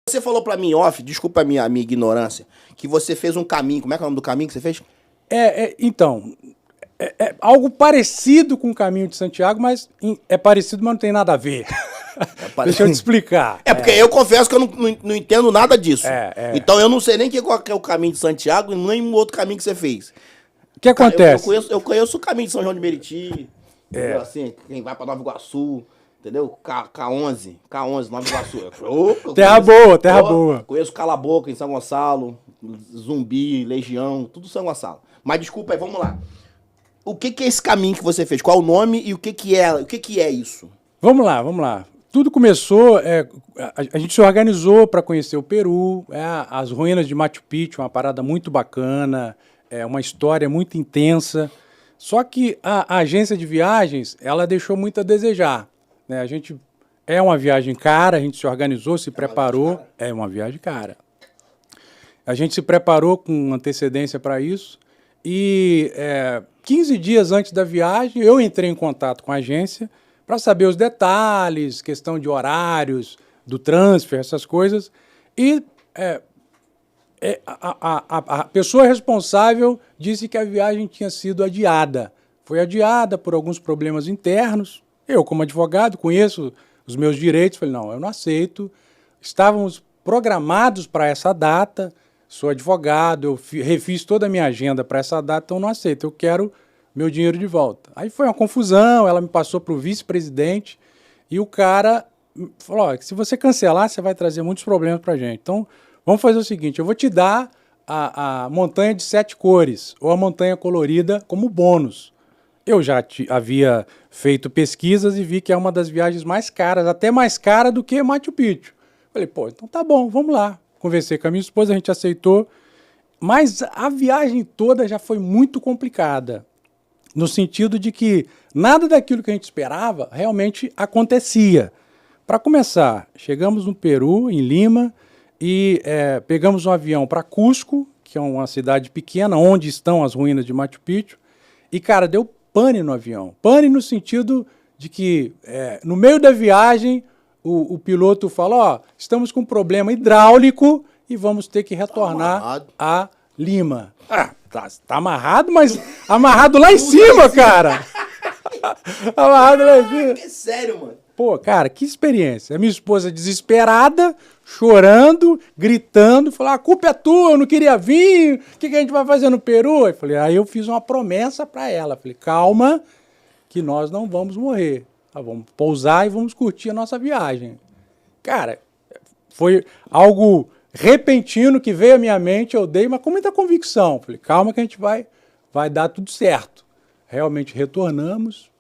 Você falou pra mim, off, desculpa a minha ignorância, que você fez um caminho. Como é que é o nome do caminho que você fez? Então, é algo parecido com o Caminho de Santiago, mas é parecido, mas não tem nada a ver. Deixa eu te explicar. Porque eu confesso que eu não entendo nada disso. Então eu não sei nem qual que é o Caminho de Santiago e nem um outro caminho que você fez. O que acontece? Eu conheço o Caminho de São João de Meriti, assim, quem vai pra Nova Iguaçu, entendeu? K11, Nova Iguaçu. Terra boa. Conheço Cala a Boca em São Gonçalo, Zumbi, Legião, tudo São Gonçalo. Mas desculpa aí, vamos lá. O que é esse caminho que você fez? Qual é o nome e o que é isso? Vamos lá. Tudo começou, a gente se organizou para conhecer o Peru, as ruínas de Machu Picchu, uma parada muito bacana, uma história muito intensa. Só que a agência de viagens, ela deixou muito a desejar, né? É uma viagem cara, a gente se organizou, se preparou. É uma viagem cara. A gente se preparou com antecedência para isso e 15 dias antes da viagem eu entrei em contato com a agência para saber os detalhes, questão de horários, do transfer, essas coisas. E a pessoa responsável disse que a viagem tinha sido adiada. Foi adiada por alguns problemas internos. Eu, como advogado, conheço os meus direitos. Falei, não, eu não aceito. Estávamos programados para essa data. Sou advogado, eu refiz toda a minha agenda para essa data, então não aceito. Eu quero meu dinheiro de volta. Aí foi uma confusão, ela me passou para o vice-presidente e o cara falou, se você cancelar, você vai trazer muitos problemas para a gente. Então, vamos fazer o seguinte, eu vou te dar a montanha de 7 cores ou a montanha colorida como bônus. Eu já havia feito pesquisas e vi que é uma das viagens mais caras, até mais cara do que Machu Picchu. Falei, então tá bom, vamos lá. Conversei com a minha esposa, a gente aceitou, mas a viagem toda já foi muito complicada. No sentido de que nada daquilo que a gente esperava realmente acontecia. Para começar, chegamos no Peru, em Lima, e pegamos um avião para Cusco, que é uma cidade pequena, onde estão as ruínas de Machu Picchu, e, cara, deu pane no avião. Pane no sentido de que, no meio da viagem, o piloto fala, estamos com um problema hidráulico e vamos ter que retornar a Lima. Tá amarrado, mas amarrado lá em cima, cara. Amarrado lá em cima. É sério, mano. Pô, cara, que experiência. A minha esposa desesperada, chorando, gritando, falou, a culpa é tua, eu não queria vir, o que a gente vai fazer no Peru? Aí eu fiz uma promessa para ela, falei, calma, que nós não vamos morrer. Vamos pousar e vamos curtir a nossa viagem. Cara, foi algo repentino que veio à minha mente, eu dei, mas com muita convicção. Falei, calma que a gente vai dar tudo certo. Realmente retornamos,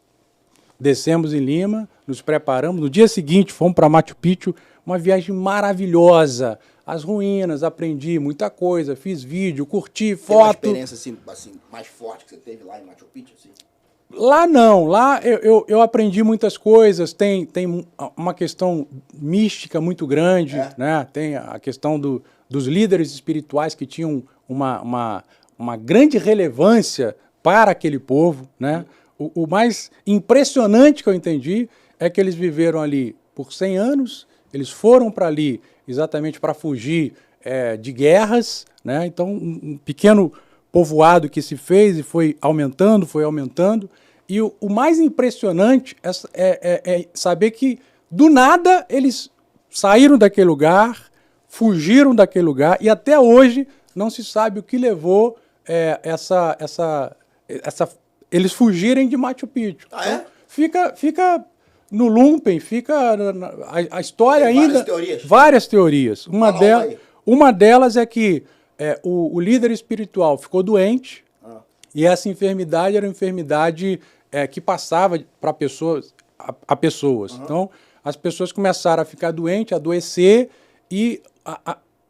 descemos em Lima, nos preparamos. No dia seguinte fomos para Machu Picchu, uma viagem maravilhosa. As ruínas, aprendi muita coisa, fiz vídeo, curti, foto. Tem uma experiência assim, mais forte que você teve lá em Machu Picchu? Assim? Lá não, lá eu aprendi muitas coisas, tem uma questão mística muito grande, né? Tem a questão dos líderes espirituais que tinham uma grande relevância para aquele povo, né? O mais impressionante que eu entendi é que eles viveram ali por 100 anos, eles foram para ali exatamente para fugir de guerras, né? Então um pequeno povoado que se fez e foi aumentando, e o mais impressionante é saber que, do nada, eles saíram daquele lugar, fugiram daquele lugar, e até hoje não se sabe o que levou eles fugirem de Machu Picchu. Então, fica no lumpen, fica a história tem ainda... Várias teorias. Uma delas é que o líder espiritual ficou doente, e essa enfermidade era uma enfermidade que passava para pessoas a pessoas. Então, as pessoas começaram a ficar doentes, a adoecer, e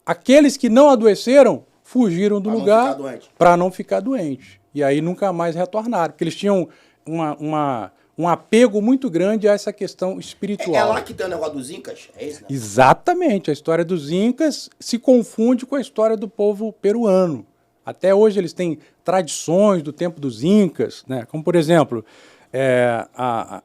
aqueles que não adoeceram fugiram do lugar para não ficar doente. E aí nunca mais retornaram, porque eles tinham um apego muito grande a essa questão espiritual. É lá que tem o negócio dos Incas? É isso, né? Exatamente. A história dos Incas se confunde com a história do povo peruano. Até hoje eles têm tradições do tempo dos Incas, né? Como, por exemplo,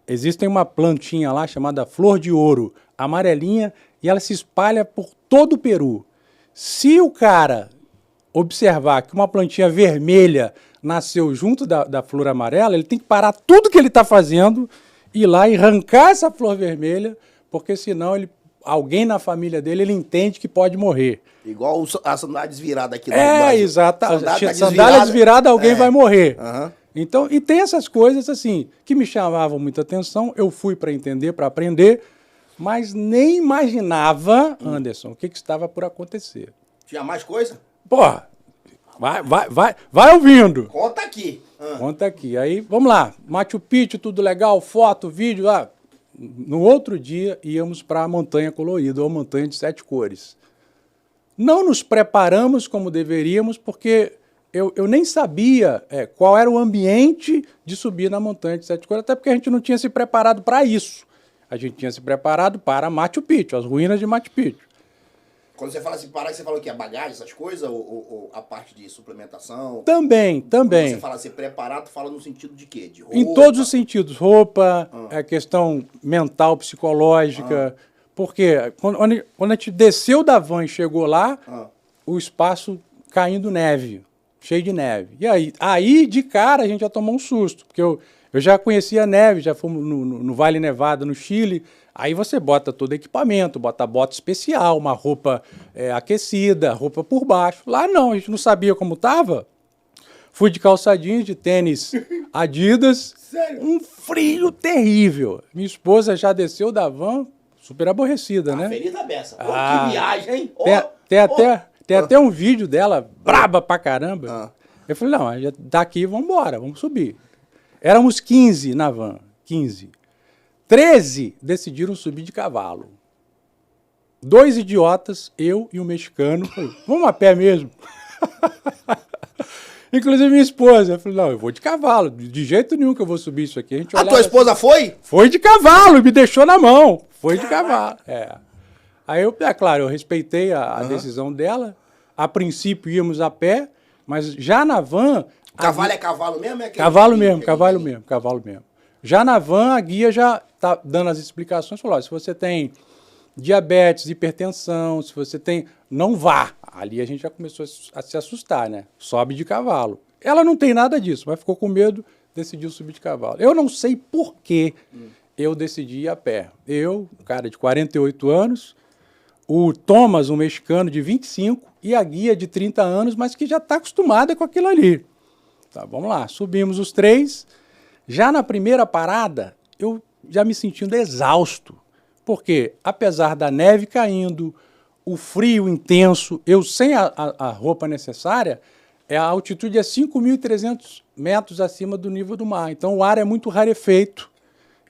existe uma plantinha lá chamada flor de ouro, amarelinha, e ela se espalha por todo o Peru. Se o cara observar que uma plantinha vermelha nasceu junto da flor amarela, ele tem que parar tudo que ele está fazendo, ir lá e arrancar essa flor vermelha, porque senão alguém na família dele ele entende que pode morrer. Igual a sandália desvirada aqui no Brasil. Exato. Sandália desvirada, alguém vai morrer. Então, e tem essas coisas assim que me chamavam muita atenção. Eu fui para entender, para aprender, mas nem imaginava, Anderson, o que estava por acontecer. Tinha mais coisa? Porra, vai ouvindo. Conta aqui. Conta aqui. Aí, vamos lá. Machu Picchu, tudo legal, foto, vídeo. No outro dia, íamos para a Montanha Colorida, ou Montanha de 7 Cores. Não nos preparamos como deveríamos, porque eu nem sabia qual era o ambiente de subir na Montanha de 7 Cores, até porque a gente não tinha se preparado para isso. A gente tinha se preparado para Machu Picchu, as ruínas de Machu Picchu. Quando você fala assim, parar, você fala o quê? A bagagem, essas coisas? Ou a parte de suplementação? Também. Quando você fala ser preparado, fala no sentido de quê? De roupa? Em todos os sentidos. Roupa, a questão mental, psicológica. Porque quando a gente desceu da van e chegou lá, o espaço caindo neve, cheio de neve. E aí de cara, a gente já tomou um susto. Porque eu já conhecia a neve, já fomos no Vale Nevado, no Chile. Aí você bota todo equipamento, bota bota especial, uma roupa aquecida, roupa por baixo. Lá não, a gente não sabia como estava. Fui de calça jeans, de tênis Adidas. Sério? Um frio terrível. Minha esposa já desceu da van, super aborrecida, né? Feliz da beça. Que viagem, hein? Tem até um vídeo dela, braba pra caramba. Eu falei, não, daqui vamos embora, vamos subir. Éramos 15 na van, 15. 13 decidiram subir de cavalo. 2 idiotas, eu e um mexicano. Falei, vamos a pé mesmo. Inclusive minha esposa. Eu falei, não, eu vou de cavalo. De jeito nenhum que eu vou subir isso aqui. A tua esposa foi? Foi de cavalo, me deixou na mão. Foi de cavalo. Aí claro, eu respeitei a decisão dela. A princípio íamos a pé, mas já na van... Cavalo é cavalo mesmo? Cavalo mesmo. Já na van, a guia já está dando as explicações. Falou, se você tem diabetes, hipertensão, se você tem... Não vá. Ali a gente já começou a se assustar, né? Sobe de cavalo. Ela não tem nada disso, mas ficou com medo, decidiu subir de cavalo. Eu não sei por que eu decidi ir a pé. Eu, um cara de 48 anos, o Thomas, um mexicano de 25, e a guia de 30 anos, mas que já está acostumada com aquilo ali. Tá, vamos lá. Subimos os 3. Já na primeira parada, eu já me sentindo exausto, porque apesar da neve caindo, o frio intenso, eu sem a roupa necessária, a altitude é 5.300 metros acima do nível do mar. Então o ar é muito rarefeito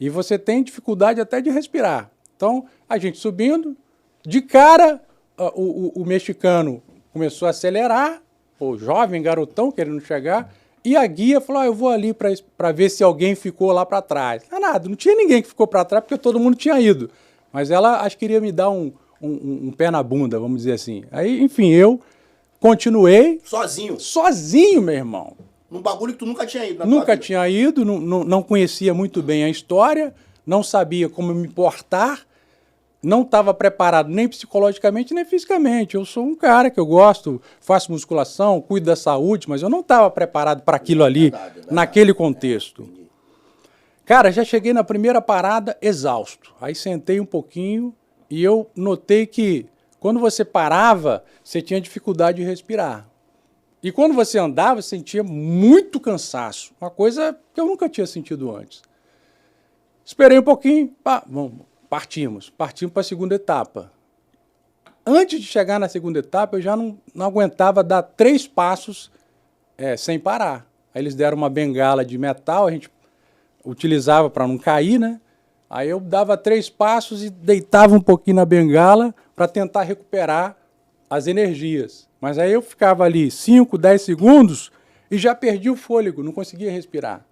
e você tem dificuldade até de respirar. Então a gente subindo, de cara o mexicano começou a acelerar, o jovem garotão querendo chegar, e a guia falou, eu vou ali para ver se alguém ficou lá para trás. Não tinha ninguém que ficou para trás, porque todo mundo tinha ido. Mas ela acho que queria me dar um pé na bunda, vamos dizer assim. Aí, enfim, eu continuei... Sozinho? Sozinho, meu irmão. Num bagulho que tu nunca tinha ido. Nunca tinha ido, não conhecia muito bem a história, não sabia como me portar, não estava preparado nem psicologicamente, nem fisicamente. Eu sou um cara que eu gosto, faço musculação, cuido da saúde, mas eu não estava preparado para aquilo ali, naquele contexto. Cara, já cheguei na primeira parada exausto. Aí sentei um pouquinho e eu notei que quando você parava, você tinha dificuldade de respirar. E quando você andava, você sentia muito cansaço, uma coisa que eu nunca tinha sentido antes. Esperei um pouquinho, partimos para a segunda etapa. Antes de chegar na segunda etapa, eu já não aguentava dar 3 passos sem parar. Aí eles deram uma bengala de metal, a gente utilizava para não cair, né? Aí eu dava 3 passos e deitava um pouquinho na bengala para tentar recuperar as energias. Mas aí eu ficava ali 5, 10 segundos e já perdi o fôlego, não conseguia respirar.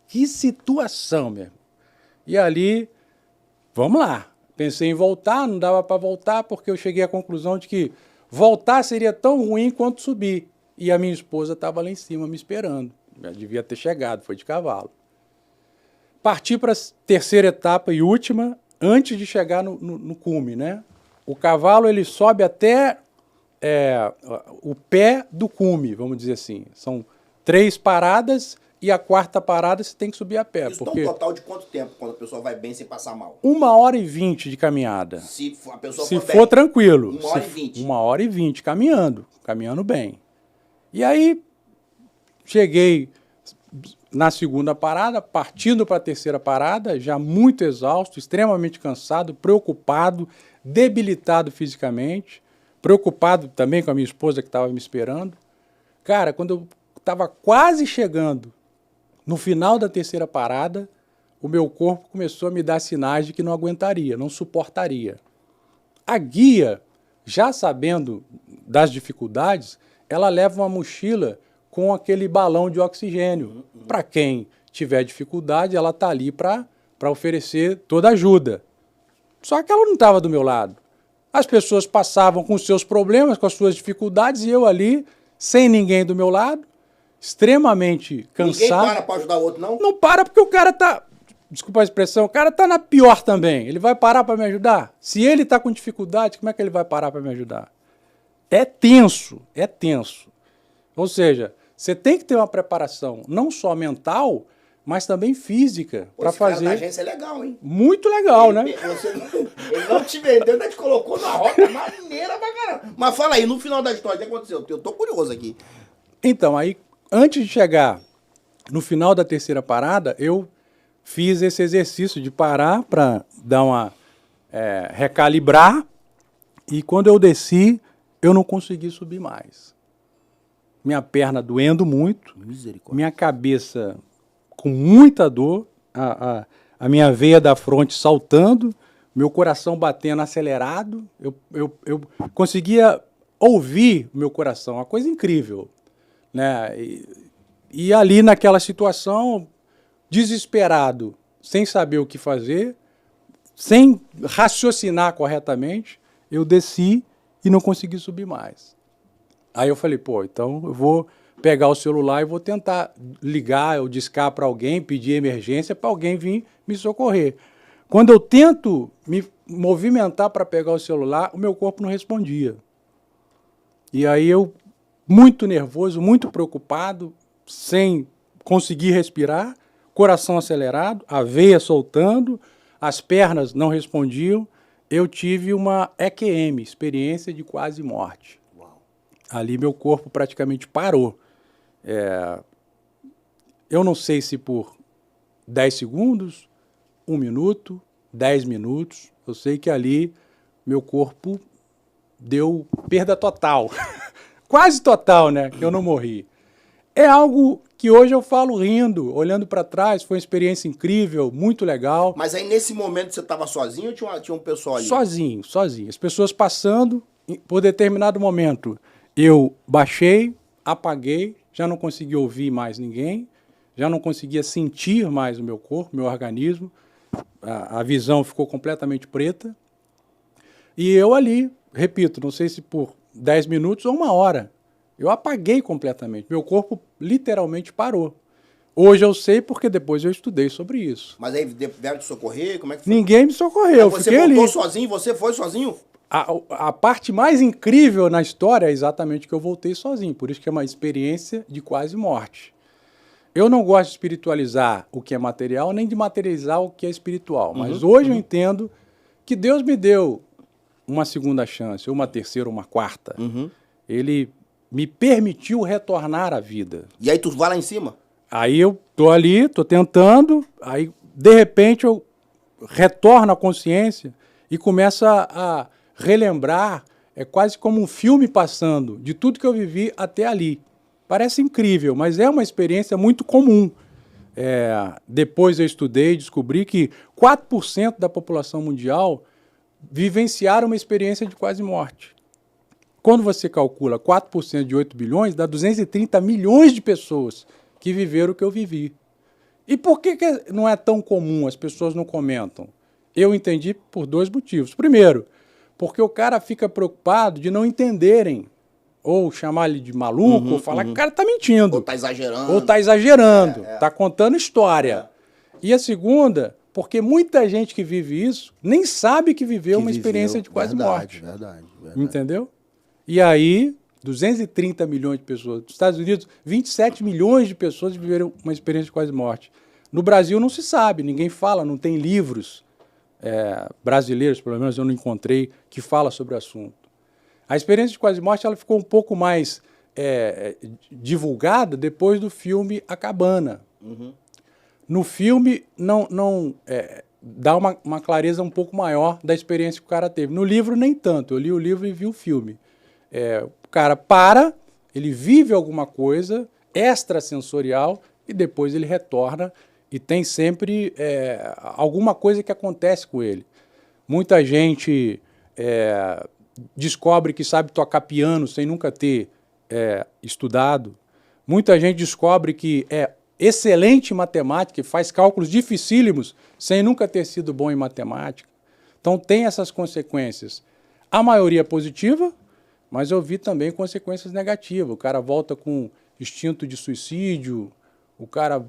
Que situação, meu. E ali, vamos lá. Pensei em voltar, não dava para voltar, porque eu cheguei à conclusão de que voltar seria tão ruim quanto subir. E a minha esposa estava lá em cima me esperando. Já devia ter chegado, foi de cavalo. Parti para a terceira etapa e última, antes de chegar no cume, né? O cavalo ele sobe até o pé do cume, vamos dizer assim. São 3 paradas e a 4ª parada você tem que subir a pé. Isso porque dá um total de quanto tempo quando a pessoa vai bem sem passar mal? 1h20 de caminhada. Se a pessoa Se for for bem, tranquilo. 1h20. 1h20 caminhando bem. E aí, cheguei na 2ª parada, partindo para a 3ª parada, já muito exausto, extremamente cansado, preocupado, debilitado fisicamente, preocupado também com a minha esposa que estava me esperando. Cara, quando eu estava quase chegando no final da 3ª parada, o meu corpo começou a me dar sinais de que não aguentaria, não suportaria. A guia, já sabendo das dificuldades, ela leva uma mochila com aquele balão de oxigênio. Para quem tiver dificuldade, ela está ali para oferecer toda ajuda. Só que ela não estava do meu lado. As pessoas passavam com os seus problemas, com as suas dificuldades, e eu ali, sem ninguém do meu lado, extremamente cansado. Ninguém para ajudar o outro, não? Não para porque o cara tá... Desculpa a expressão, o cara tá na pior também. Ele vai parar para me ajudar? Se ele tá com dificuldade, como é que ele vai parar para me ajudar? É tenso, é tenso. Ou seja, você tem que ter uma preparação não só mental, mas também física para fazer. Cara da agência é legal, hein? Muito legal, né? Ele não te vendeu, ainda te colocou na rota maneira pra caramba. Mas fala aí, no final da história, o que aconteceu? Eu tô curioso aqui. Então, aí, antes de chegar no final da 3ª parada, eu fiz esse exercício de parar para dar uma recalibrar, e quando eu desci, eu não consegui subir mais. Minha perna doendo muito, minha cabeça com muita dor, a minha veia da fronte saltando, meu coração batendo acelerado, eu conseguia ouvir o meu coração, uma coisa incrível, né? E ali naquela situação, desesperado, sem saber o que fazer, sem raciocinar corretamente, eu desci e não consegui subir mais. Aí eu falei, pô, então eu vou pegar o celular e vou tentar ligar ou discar para alguém, pedir emergência para alguém vir me socorrer. Quando eu tento me movimentar para pegar o celular, o meu corpo não respondia. E aí eu, muito nervoso, muito preocupado, sem conseguir respirar, coração acelerado, a veia soltando, as pernas não respondiam, eu tive uma EQM, experiência de quase morte. Uau. Ali meu corpo praticamente parou. Eu não sei se por 10 segundos, 1 minuto, 10 minutos, eu sei que ali meu corpo deu perda total. Quase total, né? Que eu não morri. É algo que hoje eu falo rindo, olhando para trás, foi uma experiência incrível, muito legal. Mas aí nesse momento você estava sozinho ou tinha um pessoal ali? Sozinho. As pessoas passando, por determinado momento, eu baixei, apaguei, já não conseguia ouvir mais ninguém, já não conseguia sentir mais o meu corpo, meu organismo, a visão ficou completamente preta. E eu ali, repito, não sei se por 10 minutos ou 1 hora, eu apaguei completamente. Meu corpo literalmente parou. Hoje eu sei porque depois eu estudei sobre isso. Mas aí vieram te socorrer? Como é que foi? Ninguém me socorreu. Você voltou sozinho? Você foi sozinho? A parte mais incrível na história é exatamente que eu voltei sozinho. Por isso que é uma experiência de quase morte. Eu não gosto de espiritualizar o que é material, nem de materializar o que é espiritual. Mas hoje eu entendo que Deus me deu uma segunda chance, uma terceira, uma quarta. Ele me permitiu retornar à vida. E aí tu vai lá em cima? Aí eu tô ali, tô tentando, aí de repente eu retorno à consciência e começo a relembrar, é quase como um filme passando, de tudo que eu vivi até ali. Parece incrível, mas é uma experiência muito comum. Depois eu estudei e descobri que 4% da população mundial vivenciaram uma experiência de quase morte. Quando você calcula 4% de 8 bilhões, dá 230 milhões de pessoas que viveram o que eu vivi. E por que não é tão comum, as pessoas não comentam? Eu entendi por 2 motivos. Primeiro, porque o cara fica preocupado de não entenderem, ou chamar ele de maluco, ou falar que o cara está mentindo. Ou está exagerando. Ou está exagerando, está contando história. E a segunda, Porque muita gente que vive isso nem sabe que viveu uma experiência de quase morte. Verdade. Entendeu? E aí, 230 milhões de pessoas. Nos Estados Unidos, 27 milhões de pessoas viveram uma experiência de quase morte. No Brasil não se sabe, ninguém fala, não tem livros brasileiros, pelo menos eu não encontrei, que fala sobre o assunto. A experiência de quase morte ela ficou um pouco mais divulgada depois do filme A Cabana. Uhum. No filme, dá uma clareza um pouco maior da experiência que o cara teve. No livro, nem tanto. Eu li o livro e vi o filme. O cara ele vive alguma coisa extrasensorial e depois ele retorna e tem sempre alguma coisa que acontece com ele. Muita gente descobre que sabe tocar piano sem nunca ter estudado. Muita gente descobre que é excelente em matemática e faz cálculos dificílimos sem nunca ter sido bom em matemática. Então tem essas consequências. A maioria positiva, mas eu vi também consequências negativas. O cara volta com instinto de suicídio, o cara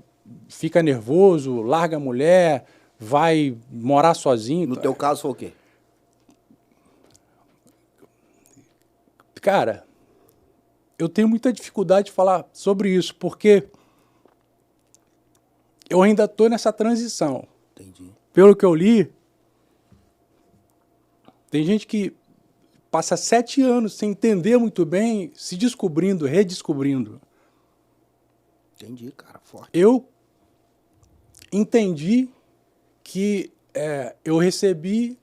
fica nervoso, larga a mulher, vai morar sozinho. No teu caso foi o quê? Cara, eu tenho muita dificuldade de falar sobre isso, porque eu ainda estou nessa transição. Entendi. Pelo que eu li, tem gente que passa 7 anos sem entender muito bem, se descobrindo, redescobrindo. Entendi, cara, forte. Eu entendi que eu recebi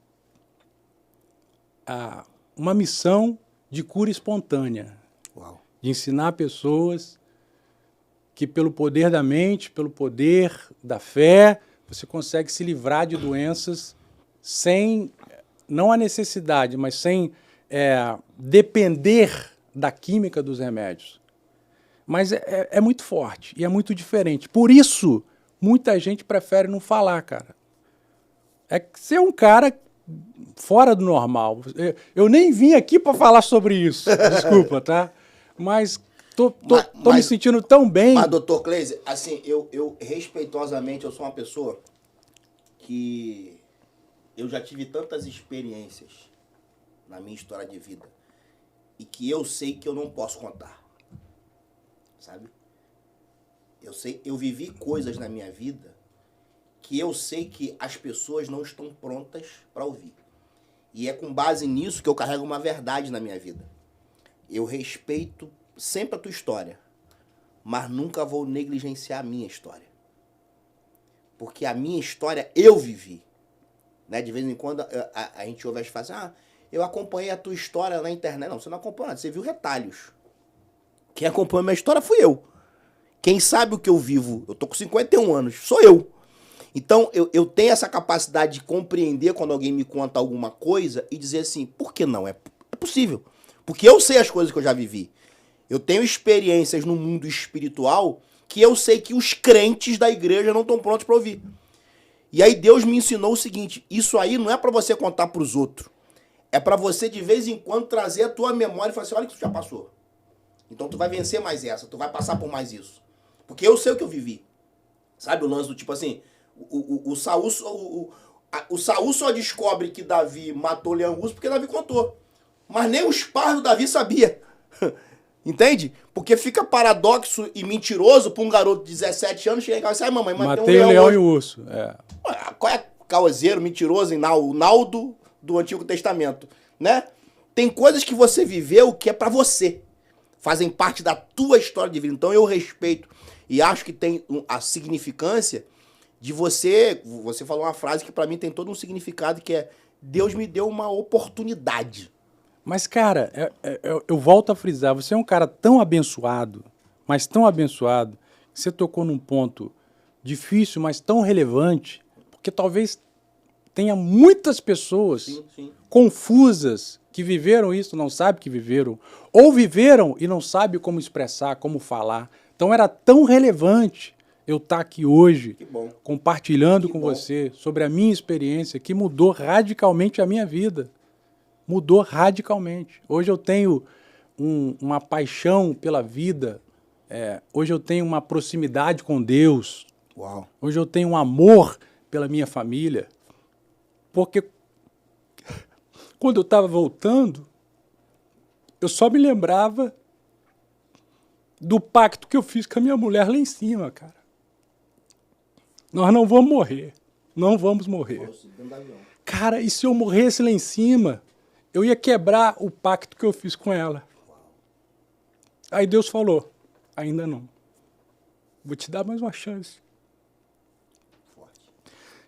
uma missão de cura espontânea. Uau. De ensinar pessoas que pelo poder da mente, pelo poder da fé, você consegue se livrar de doenças sem, não a necessidade, mas sem depender da química dos remédios. Mas é muito forte e é muito diferente. Por isso, muita gente prefere não falar, cara. É que você é um cara fora do normal. Eu nem vim aqui para falar sobre isso, desculpa, tá? Mas tô me sentindo tão bem. Mas, doutor Cleise, assim, eu respeitosamente, eu sou uma pessoa que eu já tive tantas experiências na minha história de vida e que eu sei que eu não posso contar, sabe? Eu vivi coisas na minha vida que eu sei que as pessoas não estão prontas para ouvir. E é com base nisso que eu carrego uma verdade na minha vida. Eu respeito sempre a tua história, mas nunca vou negligenciar a minha história. Porque a minha história eu vivi. Né? De vez em quando a gente ouve as frases, eu acompanhei a tua história na internet. Não, você não acompanhou nada, você viu retalhos. Quem acompanhou a minha história fui eu. Quem sabe o que eu vivo, eu tô com 51 anos, sou eu. Então, eu tenho essa capacidade de compreender quando alguém me conta alguma coisa e dizer assim, por que não? É possível. Porque eu sei as coisas que eu já vivi. Eu tenho experiências no mundo espiritual que eu sei que os crentes da igreja não estão prontos para ouvir. E aí Deus me ensinou o seguinte, isso aí não é para você contar para os outros. É para você, de vez em quando, trazer a tua memória e falar assim, olha o que tu já passou. Então tu vai vencer mais essa, tu vai passar por mais isso. Porque eu sei o que eu vivi. Sabe o lance do tipo assim, o Saul só descobre que Davi matou Leão Russo porque Davi contou. Mas nem os pais do Davi sabia. Entende? Porque fica paradoxo e mentiroso para um garoto de 17 anos chegar em casa e dizer, mamãe, matei um leão e o urso. Qual é causeiro, mentiroso, o Naldo do Antigo Testamento, né? Tem coisas que você viveu que é para você. Fazem parte da tua história de vida. Então eu respeito e acho que tem a significância de você falou uma frase que para mim tem todo um significado que é Deus me deu uma oportunidade. Mas, cara, eu volto a frisar, você é um cara tão abençoado, mas tão abençoado, que você tocou num ponto difícil, mas tão relevante, porque talvez tenha muitas pessoas confusas que viveram isso, não sabem que viveram, ou viveram e não sabem como expressar, como falar. Então era tão relevante eu estar aqui hoje, compartilhando com você sobre a minha experiência, que mudou radicalmente a minha vida. Mudou radicalmente. Hoje eu tenho uma paixão pela vida, hoje eu tenho uma proximidade com Deus, Uau. Hoje eu tenho um amor pela minha família, porque quando eu estava voltando, eu só me lembrava do pacto que eu fiz com a minha mulher lá em cima, cara. Nós não vamos morrer. Não vamos morrer. Cara, e se eu morresse lá em cima, eu ia quebrar o pacto que eu fiz com ela. Aí Deus falou, ainda não. Vou te dar mais uma chance.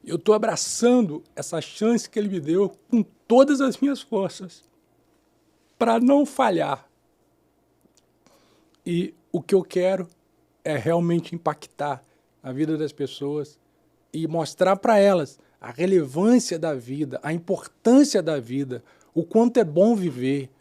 Eu estou abraçando essa chance que Ele me deu com todas as minhas forças para não falhar. E o que eu quero é realmente impactar a vida das pessoas e mostrar para elas a relevância da vida, a importância da vida, o quanto é bom viver.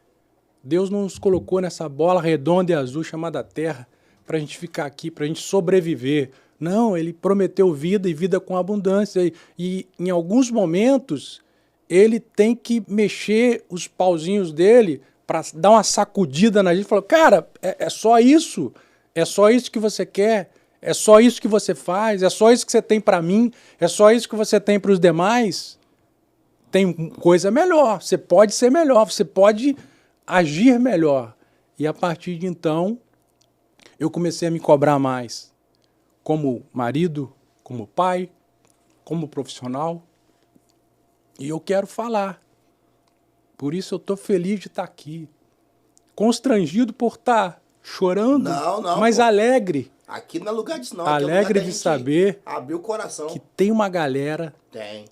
Deus não nos colocou nessa bola redonda e azul chamada Terra para a gente ficar aqui, para a gente sobreviver. Não, Ele prometeu vida e vida com abundância. E em alguns momentos, Ele tem que mexer os pauzinhos dele para dar uma sacudida na gente e falar, cara, é só isso? É só isso que você quer? É só isso que você faz? É só isso que você tem para mim? É só isso que você tem para os demais? Tem coisa melhor. Você pode ser melhor. Você pode agir melhor. E a partir de então, eu comecei a me cobrar mais. Como marido, como pai, como profissional. E eu quero falar. Por isso eu estou feliz de estar aqui. Constrangido por estar chorando, mas alegre. Aqui não é lugar disso, não. Alegre de saber abrir o coração. Que tem uma galera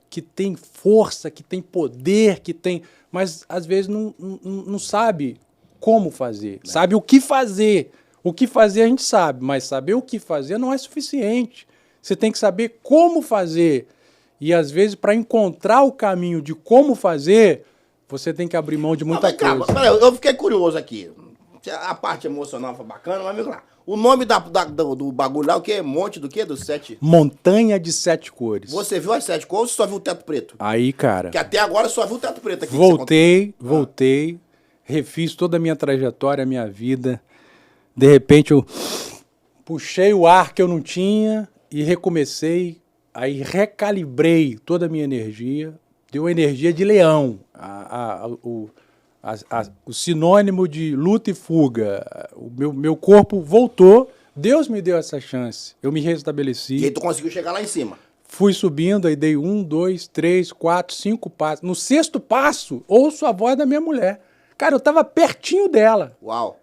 que tem força, que tem poder, que tem... Mas às vezes não sabe como fazer. Sabe o que fazer. O que fazer a gente sabe, mas saber o que fazer não é suficiente. Você tem que saber como fazer. E às vezes, para encontrar o caminho de como fazer, você tem que abrir mão de muita coisa. Peraí, eu fiquei curioso aqui. A parte emocional foi bacana, mas lá. O nome do bagulho lá, o que? Monte do quê? Dos 7? Montanha de 7 cores. Você viu as 7 cores ou só viu o teto preto? Aí, cara... Que até agora só viu o teto preto aqui. Voltei, refiz toda a minha trajetória, a minha vida. De repente eu puxei o ar que eu não tinha e recomecei. Aí recalibrei toda a minha energia. Deu energia de leão. O sinônimo de luta e fuga. O meu corpo voltou. Deus me deu essa chance. Eu me restabeleci. E aí tu conseguiu chegar lá em cima. Fui subindo, aí dei 1, 2, 3, 4, 5 passos. No 6º passo, ouço a voz da minha mulher. Cara, eu tava pertinho dela. Uau.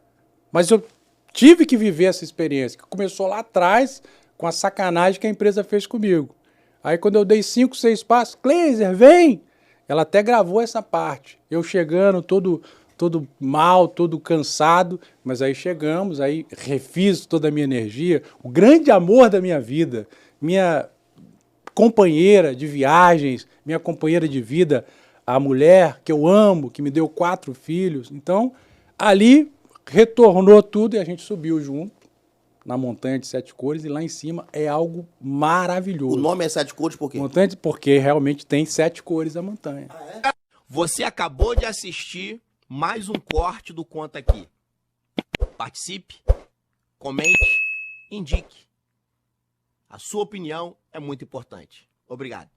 Mas eu tive que viver essa experiência, que começou lá atrás com a sacanagem que a empresa fez comigo. Aí quando eu dei 5, 6 passos, Cleiser, vem! Ela até gravou essa parte. Eu chegando, todo mal, todo cansado, mas aí chegamos, aí refiz toda a minha energia. O grande amor da minha vida, minha companheira de viagens, minha companheira de vida, a mulher que eu amo, que me deu 4 filhos. Então, ali retornou tudo e a gente subiu junto na Montanha de 7 Cores e lá em cima é algo maravilhoso. O nome é 7 Cores por quê? Montanha porque realmente tem 7 cores a montanha. Ah, é? Você acabou de assistir mais um corte do Conta Aqui. Participe, comente, indique. A sua opinião é muito importante. Obrigado.